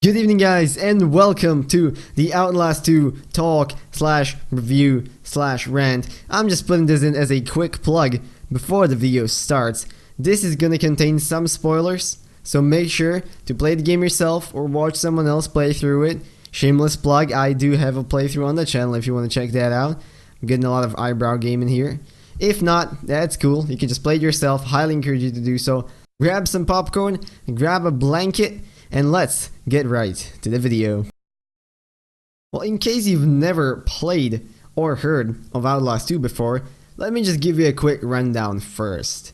Good evening guys and welcome to the Outlast 2 talk/review/rant. I'm just putting this in as a quick plug before the video starts. This is gonna contain some spoilers, so make sure to play the game yourself or watch someone else play through it. Shameless plug, I do have a playthrough on the channel if you want to check that out. I'm getting a lot of eyebrow gaming here. If not, that's cool, you can just play it yourself. Highly encourage you to do so. Grab some popcorn, grab a blanket, and let's get right to the video. Well, in case you've never played or heard of Outlast 2 before, let me just give you a quick rundown first.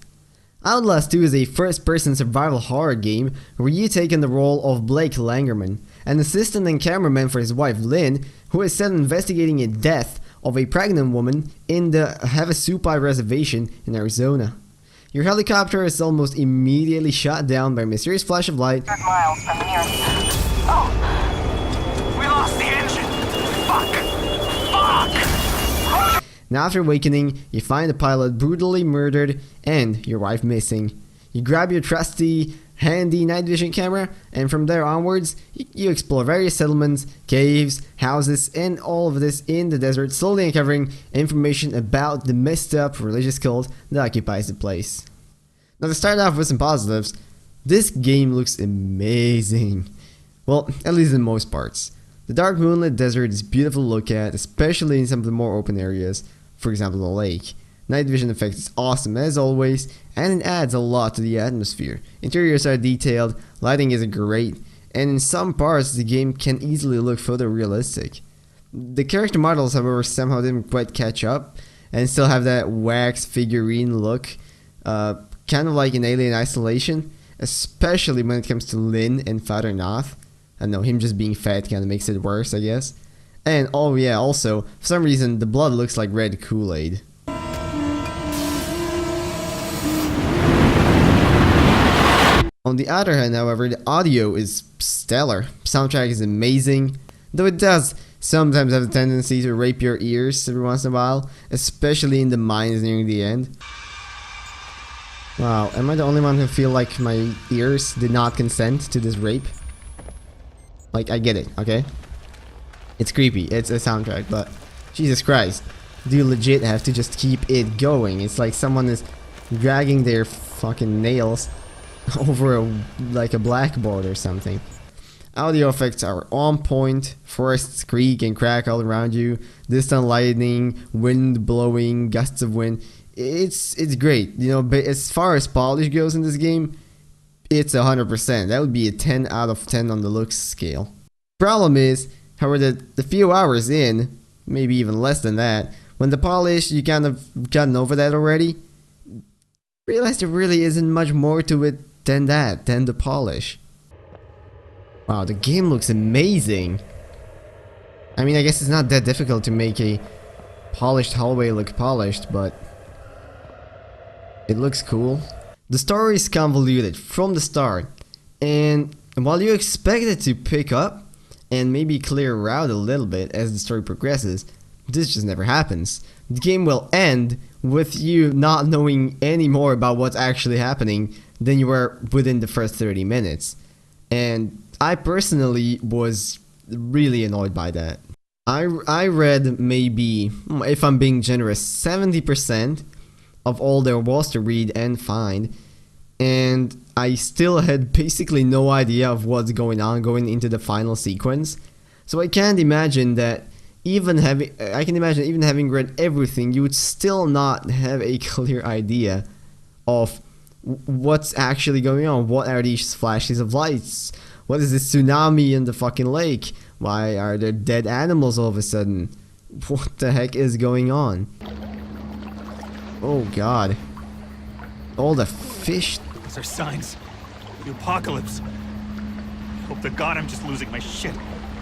Outlast 2 is a first-person survival horror game where you take on the role of Blake Langerman, an assistant and cameraman for his wife Lynn, who is set on investigating the death of a pregnant woman in the Havasupai reservation in Arizona. Your helicopter is almost immediately shot down by a mysterious flash of light. Miles from the nearest. Oh! We lost the engine! Fuck! Fuck! And after awakening, you find the pilot brutally murdered and your wife missing. You grab your trusty, handy night vision camera, and from there onwards, you explore various settlements, caves, houses, and all of this in the desert, slowly uncovering information about the messed up religious cult that occupies the place. Now, to start off with some positives, this game looks amazing. Well, at least in most parts. The dark moonlit desert is beautiful to look at, especially in some of the more open areas, for example the lake. Night vision effect is awesome as always, and it adds a lot to the atmosphere. Interiors are detailed, lighting is great, and in some parts the game can easily look photorealistic. The character models, however, somehow didn't quite catch up, and still have that wax figurine look, kind of like in Alien Isolation, especially when it comes to Lynn and Father Noth. I know, him just being fat kind of makes it worse, I guess. And oh yeah, also, for some reason the blood looks like red Kool-Aid. On the other hand, however, the audio is stellar. Soundtrack is amazing, though it does sometimes have a tendency to rape your ears every once in a while, especially in the mines nearing the end. Wow, am I the only one who feel like my ears did not consent to this rape? Like, I get it, okay? It's creepy, it's a soundtrack, but Jesus Christ, do you legit have to just keep it going? It's like someone is dragging their fucking nails over like a blackboard or something. Audio effects are on point. Forests creak and crack all around you. Distant lightning, wind blowing, gusts of wind. It's great, you know. But as far as polish goes in this game, it's 100%. That would be a 10 out of 10 on the looks scale. Problem is, however, the few hours in, maybe even less than that, when the polish, you kind of gotten over that already, realize there really isn't much more to it than the polish. Wow, the game looks amazing. I mean, I guess it's not that difficult to make a polished hallway look polished, but it looks cool. The story is convoluted from the start, and while you expect it to pick up and maybe clear out a little bit as the story progresses, this just never happens. The game will end with you not knowing any more about what's actually happening than you were within the first 30 minutes. And I personally was really annoyed by that. I read maybe, if I'm being generous, 70% of all there was to read and find, and I still had basically no idea of what's going on going into the final sequence. So I can't imagine that even having read everything, you would still not have a clear idea of what's actually going on. What are these flashes of lights? What is this tsunami in the fucking lake? Why are there dead animals all of a sudden? What the heck is going on? Oh god. All the fish. These are signs of the apocalypse. Hope to God I'm just losing my shit.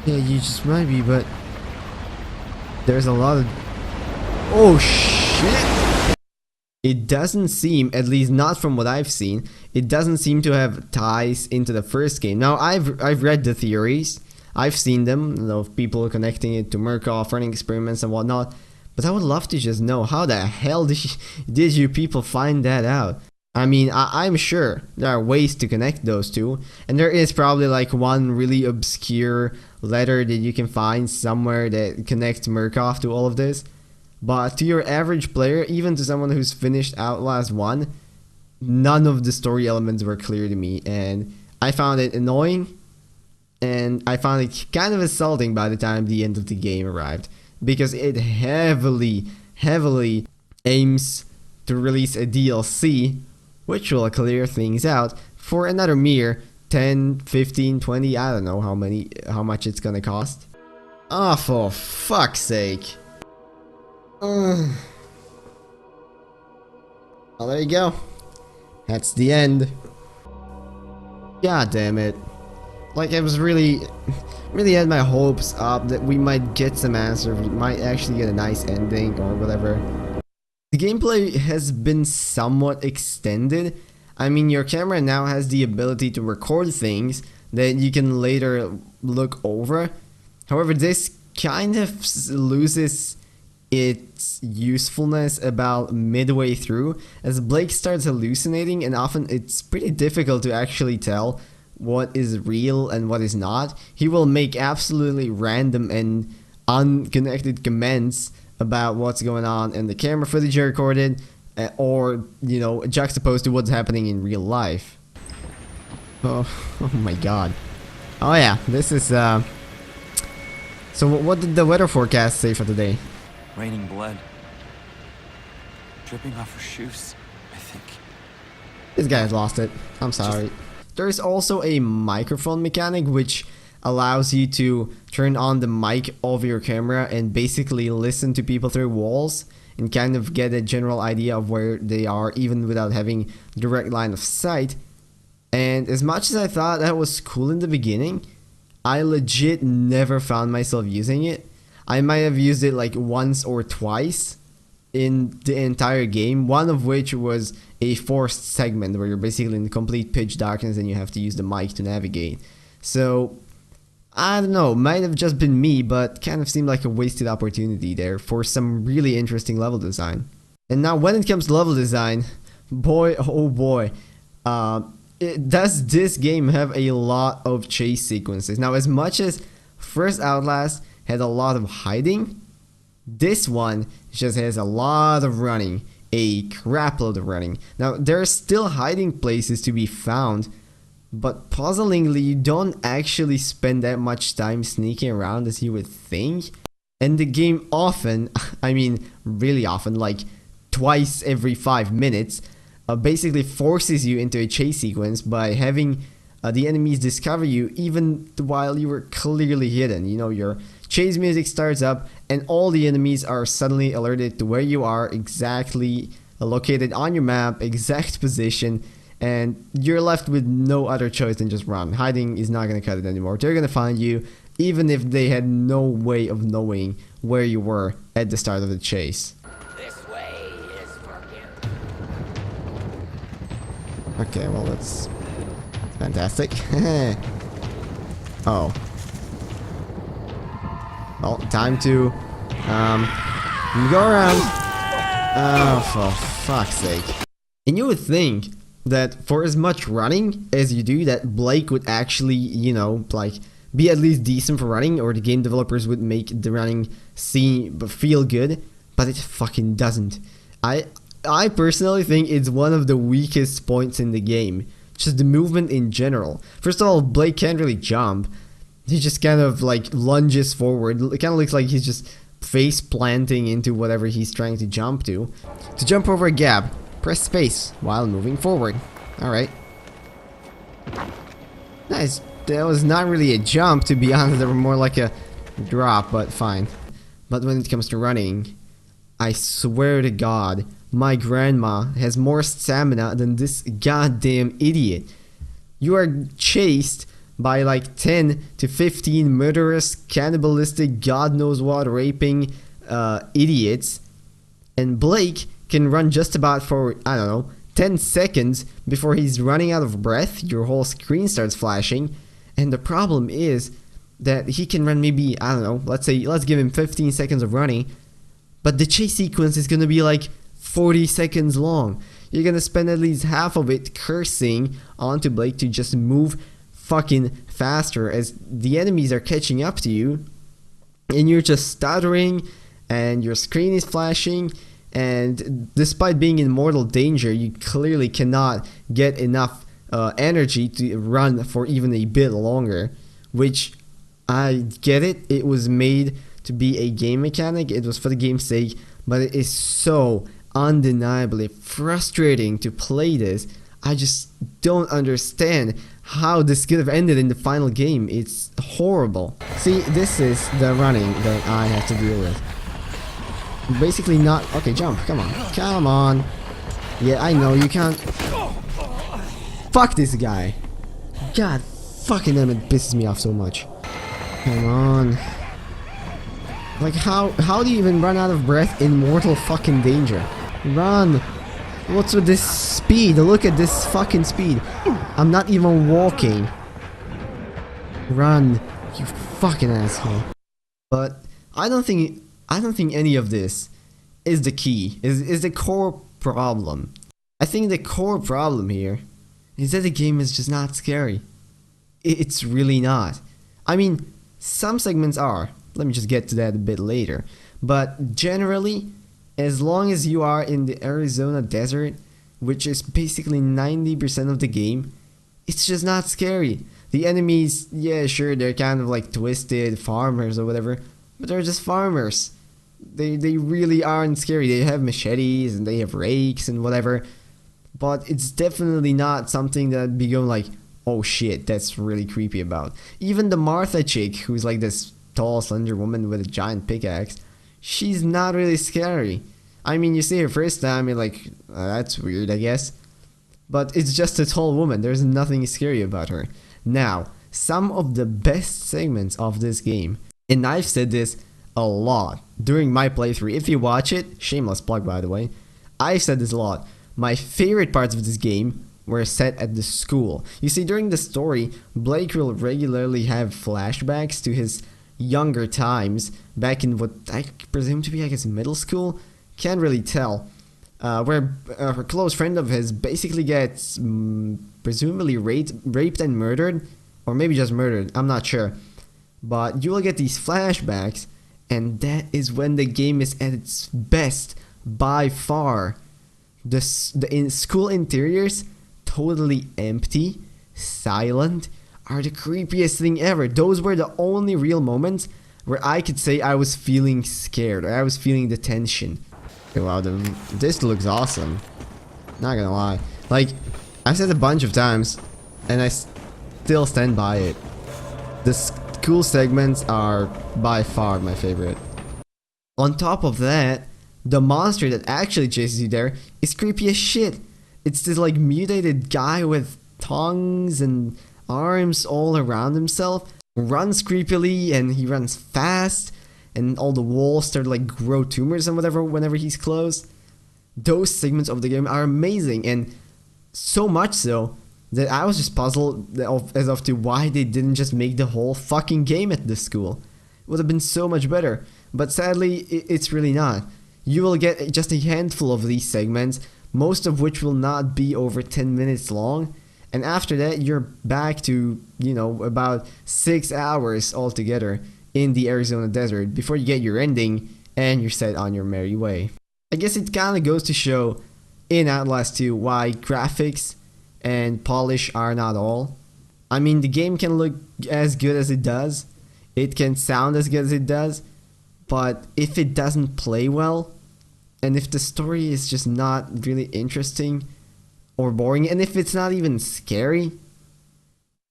Yeah, you just might be, but there's a lot of... Oh shit! It doesn't seem, at least not from what I've seen, it doesn't seem to have ties into the first game. Now, I've read the theories. I've seen them, you know, people connecting it to Murkoff, running experiments and whatnot. But I would love to just know, how the hell did you people find that out? I mean, I'm sure there are ways to connect those two, and there is probably like one really obscure letter that you can find somewhere that connects Murkoff to all of this. But to your average player, even to someone who's finished Outlast 1, none of the story elements were clear to me, and I found it annoying, and I found it kind of insulting by the time the end of the game arrived, because it heavily aims to release a DLC which will clear things out for another mere 10, 15, 20, I don't know how much it's gonna cost. Oh, for fuck's sake. Well, there you go. That's the end. God damn it. Like, I was really had my hopes up that we might get some answers, we might actually get a nice ending or whatever. The gameplay has been somewhat extended. I mean, your camera now has the ability to record things that you can later look over. However, this kind of loses its usefulness about midway through, as Blake starts hallucinating, and often it's pretty difficult to actually tell what is real and what is not. He will make absolutely random and unconnected comments about what's going on in the camera footage you recorded, or, you know, juxtaposed to what's happening in real life. Oh my god. Oh yeah, this is, so what did the weather forecast say for today? Raining blood. Dripping off her shoes, I think. This guy's lost it. I'm sorry. There's also a microphone mechanic which allows you to turn on the mic of your camera and basically listen to people through walls and kind of get a general idea of where they are even without having direct line of sight. And as much as I thought that was cool in the beginning, I legit never found myself using it. I might have used it like once or twice in the entire game, one of which was a forced segment where you're basically in complete pitch darkness and you have to use the mic to navigate. So I don't know, might have just been me, but kind of seemed like a wasted opportunity there for some really interesting level design. And now when it comes to level design, boy oh boy, does this game have a lot of chase sequences. Now, as much as first Outlast had a lot of hiding, this one just has a lot of running, a crapload of running. Now, there are still hiding places to be found, but puzzlingly, you don't actually spend that much time sneaking around as you would think. And the game often, I mean really often, like twice every 5 minutes, basically forces you into a chase sequence by having the enemies discover you even while you were clearly hidden. You know, your chase music starts up and all the enemies are suddenly alerted to where you are, exactly located on your map, exact position, and you're left with no other choice than just run. Hiding is not going to cut it anymore. They're going to find you even if they had no way of knowing where you were at the start of the chase. This way is for you. Okay, well, that's fantastic. Oh. Well, time to go around. Oh, for fuck's sake. And you would think that for as much running as you do, that Blake would actually, you know, like, be at least decent for running, or the game developers would make the running feel good, but it fucking doesn't. I personally think it's one of the weakest points in the game, just the movement in general. First of all, Blake can't really jump. He just kind of like lunges forward. It kind of looks like he's just face planting into whatever he's trying to jump to. To jump over a gap, press space while moving forward. Alright. Nice. That was not really a jump, to be honest. They were more like a drop, but fine. But when it comes to running, I swear to God, my grandma has more stamina than this goddamn idiot. You are chased by like 10 to 15 murderous, cannibalistic, God knows what, raping idiots. And Blake can run just about for, I don't know, 10 seconds before he's running out of breath. Your whole screen starts flashing. And the problem is that he can run maybe, I don't know, let's give him 15 seconds of running. But the chase sequence is going to be like 40 seconds long. you're gonna spend at least half of it cursing onto Blake to just move fucking faster as the enemies are catching up to you, and you're just stuttering and your screen is flashing, and despite being in mortal danger, you clearly cannot get enough energy to run for even a bit longer, which I get it. It was made to be a game mechanic, it was for the game's sake, but it is so undeniably frustrating to play this. I just don't understand how this could have ended in the final game. It's horrible. See, this is the running that I have to deal with. Basically not... Okay, jump. Come on. Come on. Yeah, I know you can't... Fuck this guy. God fucking damn, it pisses me off so much. Come on. Like, how do you even run out of breath in mortal fucking danger? Run. What's with this speed? Look at this fucking speed. I'm not even walking. Run, you fucking asshole. But I don't think any of this is the key, is the core problem. I think the core problem here is that the game is just not scary. It's really not. I mean, some segments are. Let me just get to that a bit later. But generally, as long as you are in the Arizona desert, which is basically 90% of the game, it's just not scary. The enemies, yeah, sure, they're kind of like twisted farmers or whatever, but they're just farmers. They really aren't scary. They have machetes and they have rakes and whatever, but it's definitely not something that I'd be going like, oh shit, that's really creepy about. Even the Martha chick, who's like this tall, slender woman with a giant pickaxe, she's not really scary. I mean, you see her first time, you're like, that's weird, I guess. But it's just a tall woman, there's nothing scary about her. Now, some of the best segments of this game, and I've said this a lot during my playthrough, if you watch it, shameless plug by the way, I've said this a lot. My favorite parts of this game were set at the school. You see, during the story, Blake will regularly have flashbacks to his younger times back in what I presume to be, I guess, middle school. Can't really tell. Where a close friend of his basically gets presumably raped and murdered, or maybe just murdered, I'm not sure. But you will get these flashbacks, and that is when the game is at its best by far. The school interiors, totally empty, silent, are the creepiest thing ever. Those were the only real moments where I could say I was feeling scared, or I was feeling the tension. Okay, wow, this looks awesome. Not gonna lie. Like, I've said a bunch of times, and I still stand by it. The school segments are by far my favorite. On top of that, the monster that actually chases you there is creepy as shit. It's this like mutated guy with tongues and arms all around himself, runs creepily, and he runs fast, and all the walls start to like grow tumors and whatever whenever he's close. Those segments of the game are amazing, and so much so that I was just puzzled as to why they didn't just make the whole fucking game at this school. It would have been so much better, but sadly it's really not. You will get just a handful of these segments, most of which will not be over 10 minutes long, and after that you're back to, you know, about 6 hours altogether in the Arizona desert before you get your ending and you're set on your merry way. I guess it kinda goes to show in Outlast 2 why graphics and polish are not all. I mean, the game can look as good as it does, it can sound as good as it does, but if it doesn't play well, and if the story is just not really interesting or boring, and if it's not even scary,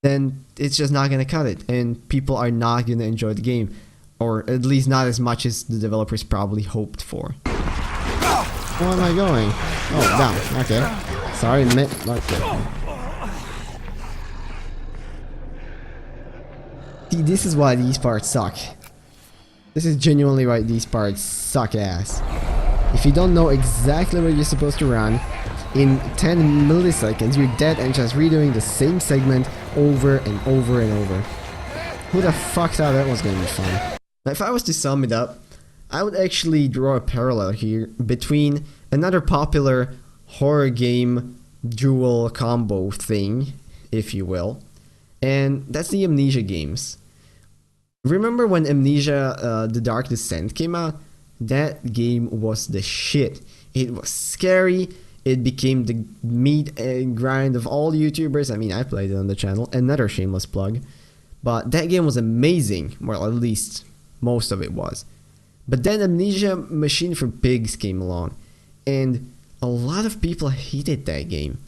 then it's just not gonna cut it, and people are not gonna enjoy the game, or at least not as much as the developers probably hoped for. Where am I going? Oh, down. Okay. Sorry, okay. See, this is why these parts suck. This is genuinely why these parts suck ass. If you don't know exactly where you're supposed to run, in 10 milliseconds you're dead and just redoing the same segment over and over and over. Who the fuck thought that was gonna be fun? Now, if I was to sum it up, I would actually draw a parallel here between another popular horror game dual combo thing, if you will, and that's the Amnesia games. Remember when Amnesia The Dark Descent came out? That game was the shit. It was scary. It became the meat and grind of all YouTubers. I mean, I played it on the channel. Another shameless plug. But that game was amazing. Well, at least most of it was. But then Amnesia Machine for Pigs came along. And a lot of people hated that game.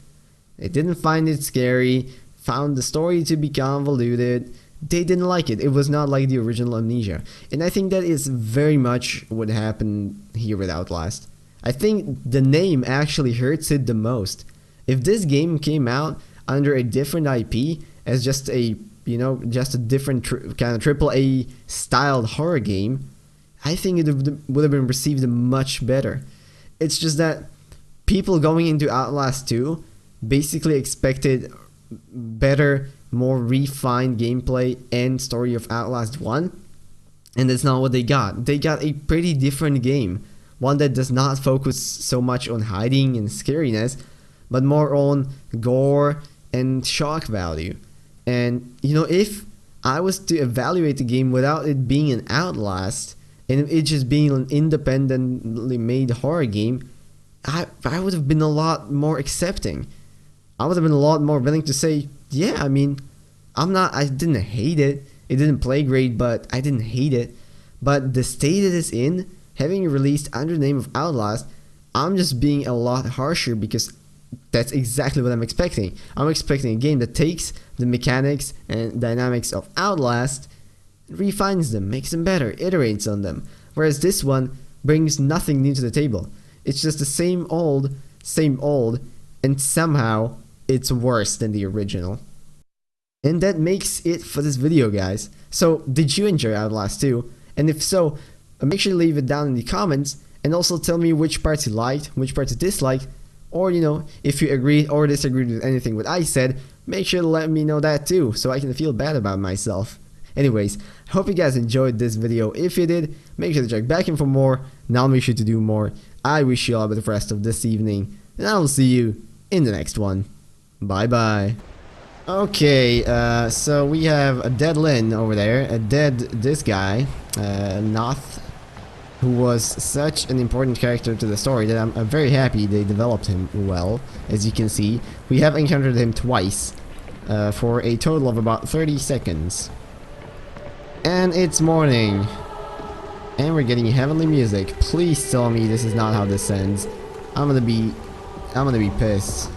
They didn't find it scary. Found the story to be convoluted. They didn't like it. It was not like the original Amnesia. And I think that is very much what happened here with Outlast. I think the name actually hurts it the most. If this game came out under a different IP as just a, you know, just a different kind of AAA styled horror game, I think it would have been received much better. It's just that people going into Outlast 2 basically expected better, more refined gameplay and story of Outlast 1, and that's not what they got. They got a pretty different game. One that does not focus so much on hiding and scariness, but more on gore and shock value. And, you know, if I was to evaluate the game without it being an Outlast, and it just being an independently made horror game, I would have been a lot more accepting. I would have been a lot more willing to say, yeah, I mean, I didn't hate it. It didn't play great, but I didn't hate it. But the state it is in, having it released under the name of Outlast, I'm just being a lot harsher because that's exactly what I'm expecting. I'm expecting a game that takes the mechanics and dynamics of Outlast, refines them, makes them better, iterates on them. Whereas this one brings nothing new to the table. It's just the same old, and somehow it's worse than the original. And that makes it for this video, guys. So, did you enjoy Outlast 2? And if so, make sure to leave it down in the comments, and also tell me which parts you liked, which parts you disliked, or, you know, if you agreed or disagreed with anything what I said, make sure to let me know that too, so I can feel bad about myself. Anyways, I hope you guys enjoyed this video. If you did, make sure to check back in for more. Now make sure to do more. I wish you all the rest of this evening, and I will see you in the next one. Bye bye. Okay, so we have a dead Lynn over there, a dead this guy, Noth, who was such an important character to the story that I'm very happy they developed him well. As you can see, we have encountered him twice, for a total of about 30 seconds. And it's morning. And we're getting heavenly music. Please tell me this is not how this ends. I'm gonna be pissed.